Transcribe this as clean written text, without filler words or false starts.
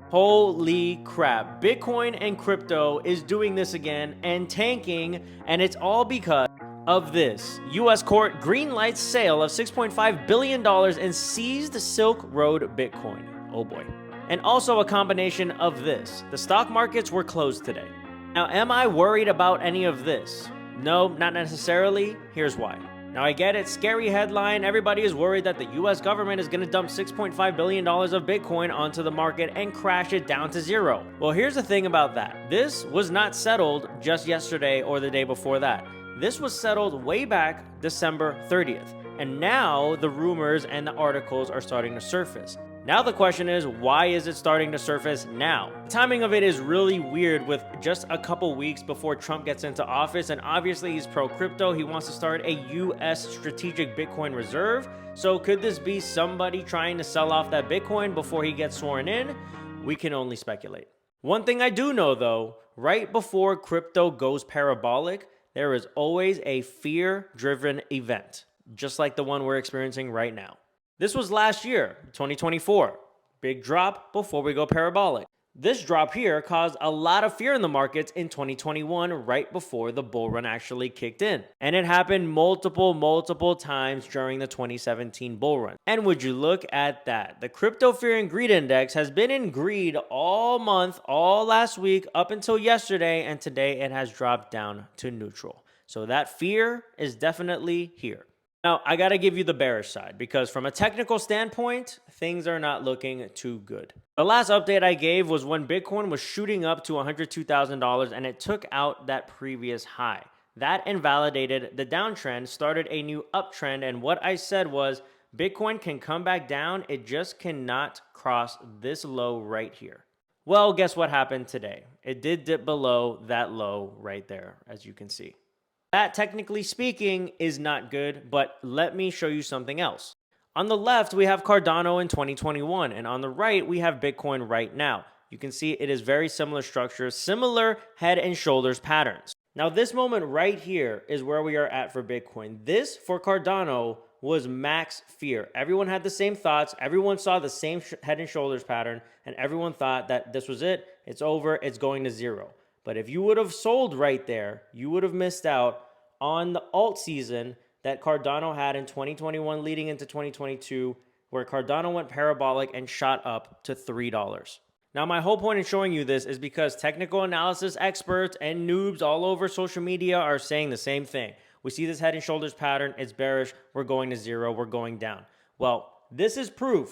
Holy crap, Bitcoin and crypto is doing this again and tanking, and it's all because of this. US court greenlights sale of $6.5 billion in seized Silk Road Bitcoin. Oh boy. And also a combination of this. The stock markets were closed today. Now, am I worried about any of this? No, not necessarily. Here's why. Now, I get it, scary headline. Everybody is worried that the US government is going to dump $6.5 billion of Bitcoin onto the market and crash it down to zero. Well, here's the thing about that. This was not settled just yesterday or the day before that. This was settled way back December 30th. And now the rumors and the articles are starting to surface. Now the question is, why is it starting to surface now? The timing of it is really weird with just a couple weeks before Trump gets into office, and obviously he's pro-crypto. He wants to start a US strategic Bitcoin reserve. So could this be somebody trying to sell off that Bitcoin before he gets sworn in? We can only speculate. One thing I do know though, right before crypto goes parabolic, there is always a fear-driven event, just like the one we're experiencing right now. This was last year, 2024. Big drop before we go parabolic. This drop here caused a lot of fear in the markets in 2021, right before the bull run actually kicked in. And it happened multiple times during the 2017 bull run. And would you look at that? The crypto fear and greed index has been in greed all month, all last week, up until yesterday, and today it has dropped down to neutral. So that fear is definitely here. Now, I got to give you the bearish side because from a technical standpoint, things are not looking too good. The last update I gave was when Bitcoin was shooting up to $102,000 and it took out that previous high. That invalidated the downtrend, started a new uptrend, and what I said was Bitcoin can come back down, it just cannot cross this low right here. Well, guess what happened today? It did dip below that low right there, as you can see. That, technically speaking, is not good, but let me show you something else. On the left, we have Cardano in 2021, and on the right, we have Bitcoin right now. You can see it is very similar structure, similar head and shoulders patterns. Now, this moment right here is where we are at for Bitcoin. This, for Cardano, was max fear. Everyone had the same thoughts. Everyone saw the same head and shoulders pattern, and everyone thought that this was it. It's over. It's going to zero. But if you would have sold right there, you would have missed out on the alt season that Cardano had in 2021 leading into 2022, where Cardano went parabolic and shot up to $3. Now, my whole point in showing you this is because technical analysis experts and noobs all over social media are saying the same thing. We see this head and shoulders pattern, it's bearish, we're going to zero, we're going down. Well, this is proof